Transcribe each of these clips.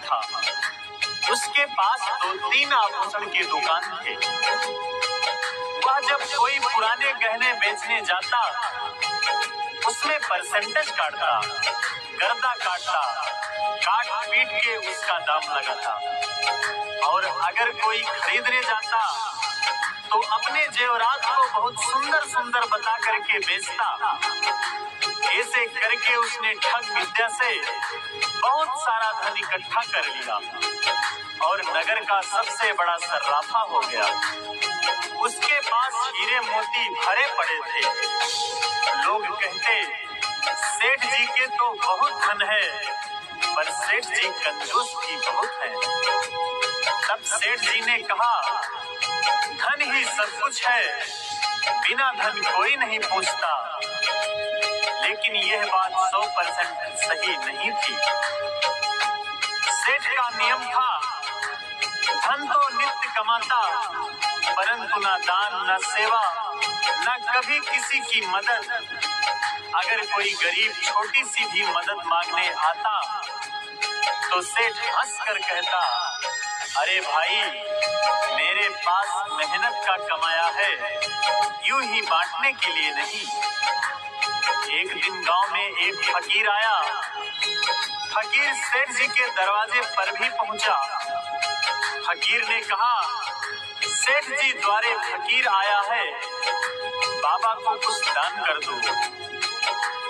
था। उसके पास 2-3 आभूषण की दुकान थे। वह जब कोई पुराने गहने बेचने जाता, उसमें परसेंटेज काटता, गर्दा काटता, काट पीट के उसका दाम लगाता। और अगर कोई खरीदने जाता तो अपने जेवरात को बहुत सुंदर सुंदर बता करके बेचता। ऐसे करके उसने ठग विद्या से बहुत सारा धन इकट्ठा कर लिया और नगर का सबसे बड़ा सर्राफा हो गया। उसके पास हीरे मोती भरे पड़े थे। लोग कहते, सेठ जी के तो बहुत धन है, पर सेठ जी कंजूस भी बहुत है। तब सेठ जी ने कहा, धन ही सब कुछ है, बिना धन कोई नहीं पूछता। लेकिन यह बात 100% सही नहीं थी। सेठ का नियम था, धन तो नित्य कमाता, परंतु न दान, न सेवा, न कभी किसी की मदद। अगर कोई गरीब छोटी सी भी मदद मांगने आता तो सेठ हंस कर कहता, अरे भाई, मेरे पास मेहनत का कमाया है, यूं ही बांटने के लिए नहीं। एक दिन गांव में एक फकीर आया। फकीर सेठ जी के दरवाजे पर भी पहुंचा। फकीर ने कहा, सेठ जी द्वारे फकीर आया है, बाबा को कुछ दान कर दो।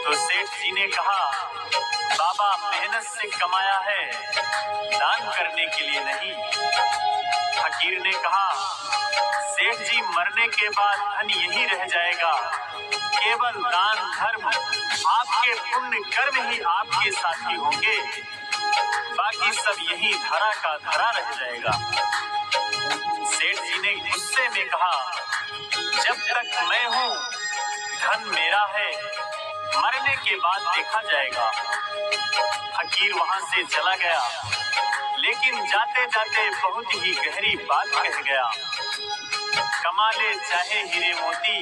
तो सेठ जी ने कहा, बाबा मेहनत से कमाया है, दान करने के लिए नहीं। फकीर ने कहा, सेठ जी मरने के बाद धन यही रह जाएगा, केवल दान धर्म, आपके पुण्य कर्म ही आपके साथी होंगे, बाकी सब यही धरा का धरा रह जाएगा। सेठ जी ने गुस्से में कहा, जब तक मैं हूँ धन मेरा है, मरने के बाद देखा जाएगा। फकीर वहां से चला गया, लेकिन जाते जाते बहुत ही गहरी बात कह गया। कमा ले चाहे हीरे मोती,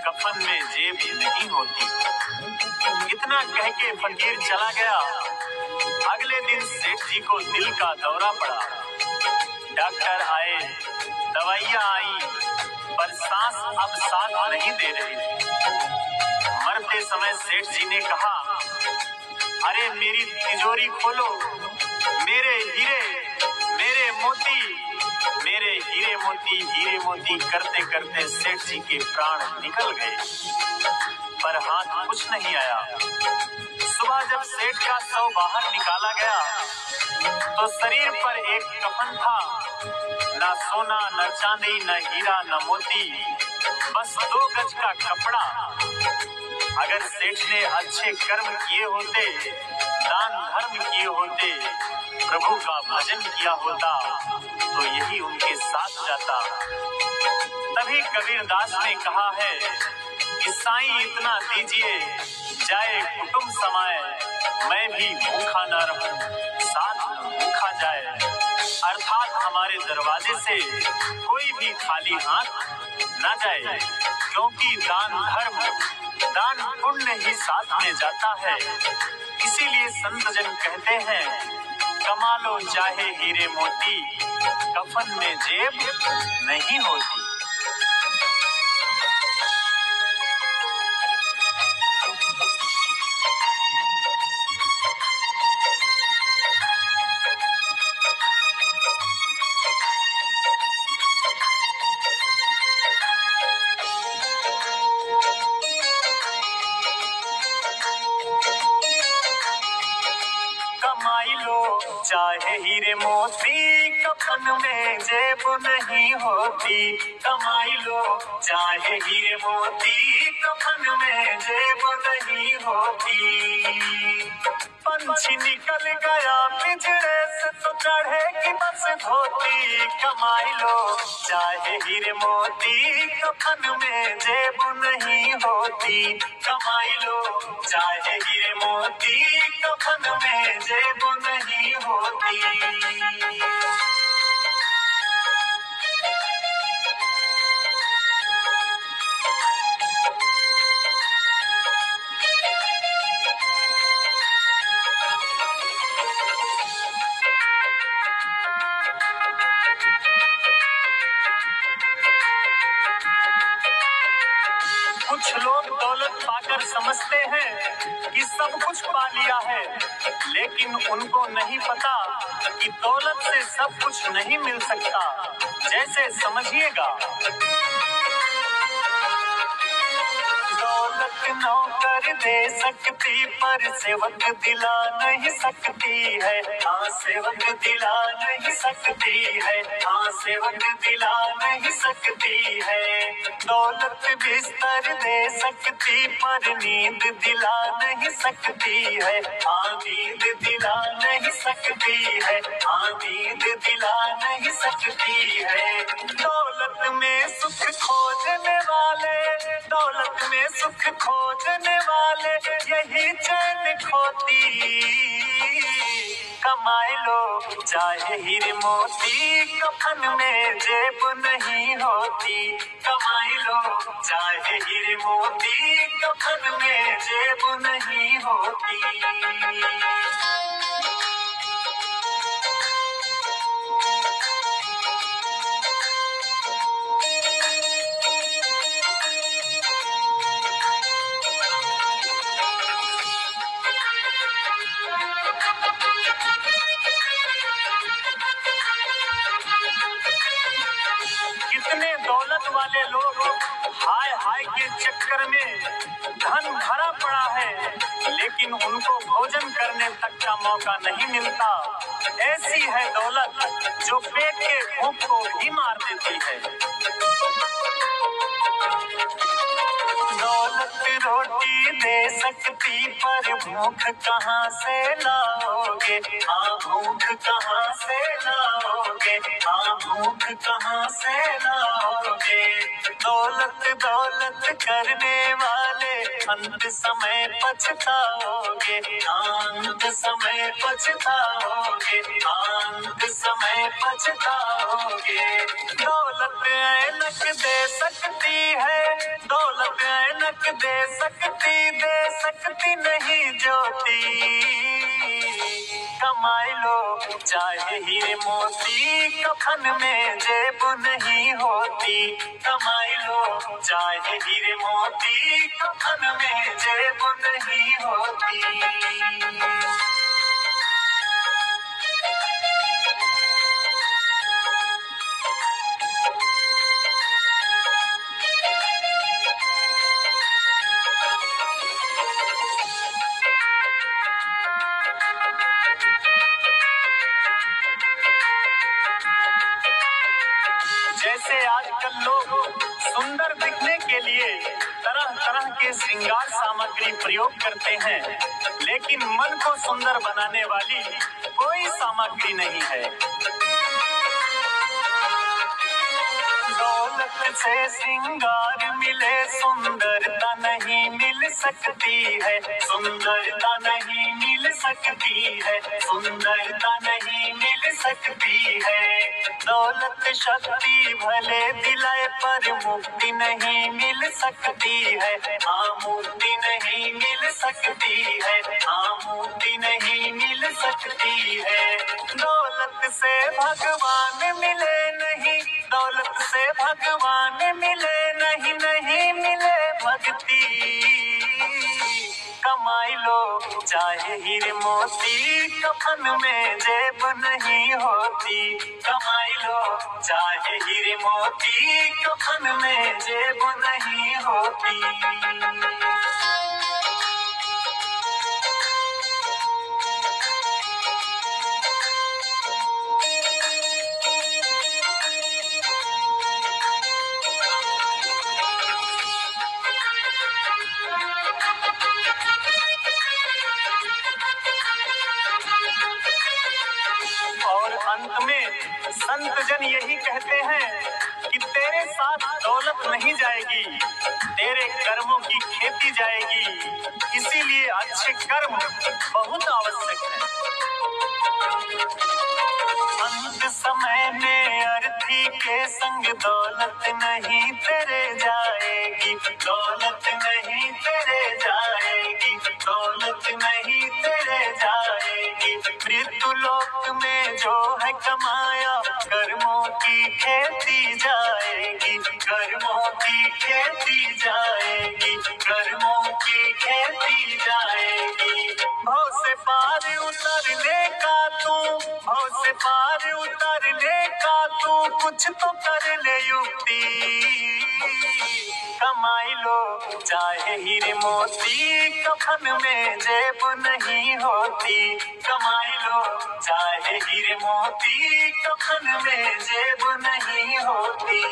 कफन में जेब नहीं होती। इतना कह के फकीर चला गया। अगले दिन सेठ जी को दिल का दौरा पड़ा। डॉक्टर आए, दवाइयां आई, पर सांस अब साथ नहीं दे रही। मरते समय सेठ जी ने कहा, अरे मेरी तिजोरी खोलो, मेरे हीरे, मेरे मोती, मेरे हीरे मोती करते करते सेठ जी के प्राण निकल गए, पर हाथ कुछ नहीं आया। सुबह जब सेठ का शव बाहर निकाला गया तो शरीर पर एक कफन था, ना सोना, न चांदी, न हीरा, न मोती, बस 2 गज का कपड़ा। अगर सेठ ने अच्छे कर्म किए होते, दान धर्म किए होते, प्रभु का भजन किया होता, तो यही उनके साथ जाता। तभी कबीरदास ने कहा है कि साईं इतना दीजिए, जाए कुटुंब समाए, मैं भी भूखा न रहूं, साथ भूखा जाए। अर्थात हमारे दरवाजे से कोई भी खाली हाथ न जाए, क्योंकि दान धर्म, दान पुण्य ही साथ में जाता है। इसीलिए संत जन कहते हैं, कमा लो चाहे हीरे मोती, कफन में जेब नहीं होती। कमाई लो चाहे हीरे मोती, कफन में जेब नहीं होती। कमाई लो चाहे हीरे मोती, कफन में जेब नहीं होती। पंछी निकल गया पिंजरे से तो चढ़ेगी बस धोती। कमाई लो चाहे हीरे मोती, कफन में जेब नहीं होती। कमाई लो चाहे हीरे मोती, कफन में जेब नहीं होती। पाकर समझते हैं कि सब कुछ पा लिया है, लेकिन उनको नहीं पता कि दौलत से सब कुछ नहीं मिल सकता। जैसे समझिएगा, दौलत नौकर दे सकती पर सेवक दिला नहीं सकती है। हाँ, सेवक दिला नहीं सकती है। हाँ, सेवक दिला नहीं सकती है। दौलत बिस्तर दे सकती पर नींद दिला नहीं सकती है। हाँ, नींद दिला नहीं सकती है। हाँ, नींद दिला नहीं सकती है। दौलत में सुख खोजने वाले, दौलत में सुख खोजने वाले यही चैन खोती। कमाए लो चाहे हीरे मोती, कफन में जेब नहीं होती। कमाए लो चाहे हीरे मोती, कफन में जेब नहीं होती। कितने दौलत वाले लोग हाय हाय के चक्कर में धन भरा पड़ा है, लेकिन उनको भोजन करने तक का मौका नहीं मिलता। ऐसी है दौलत जो पेट के भूख को भी मार देती है। दौलत रोटी दे सकती पर भूख कहाँ से लाओगे। हाँ, भूख कहाँ से लाओगे। हाँ, भूख कहाँ से लाओगे। दौलत दौलत करने वाले अंत समय पछताओगे। अंत समय पछताओगे। अंत समय पछताओगे। दौलत ऐनक दे सकती है, दौलत ऐनक दे सकती नहीं ज्योति। कमाए लो चाहे हीरे मोती, कफन में जेब नहीं होती। कमाए लो चाहे हीरे मोती, कफन में जेब नहीं होती। जैसे आजकल लोग सुंदर दिखने के लिए तरह तरह के श्रृंगार सामग्री प्रयोग करते हैं, लेकिन मन को सुंदर बनाने वाली कोई सामग्री नहीं है। दौलत से श्रृंगार मिले, सुंदरता नहीं मिल सकती है। सुंदरता नहीं मिल सकती है। सुंदरता नहीं मिल सकती है। दौलत शक्ति भले दिलाए पर मुक्ति नहीं मिल सकती है। हाँ, मुक्ति नहीं मिल सकती है। हाँ, मुक्ति नहीं मिल सकती है। दौलत से भगवान मिले नहीं, दौलत से भगवान मिले नहीं, नहीं मिले भक्ति। कमाई लो चाहे हीरे मोती, कफन में जेब नहीं होती। कमाई लो चाहे हीरे मोती, कफन में जेब नहीं होती। और अंत में संत जन यही कहते हैं कि तेरे साथ दौलत नहीं जाएगी, तेरे कर्मों की खेती जाएगी। इसीलिए अच्छे कर्म बहुत आवश्यक है। अंत समय में अर्थी के संग दौलत नहीं तेरे जाएगी। दौलत नहीं तेरे जाएगी। दौलत नहीं तेरे जाएगी। मृत्यु लोक में जो है कमाया, कर्मों की खेती जाएगी। कर्मों की खेती जाएगी। कर्मों संवारने का तू, भव से पार उतरने का तू, कुछ तो कर ले युक्ति। कमाई लो चाहे हीरे मोती, कफन में जेब नहीं होती। कमाई लो चाहे हीरे मोती, कफन में जेब नहीं होती।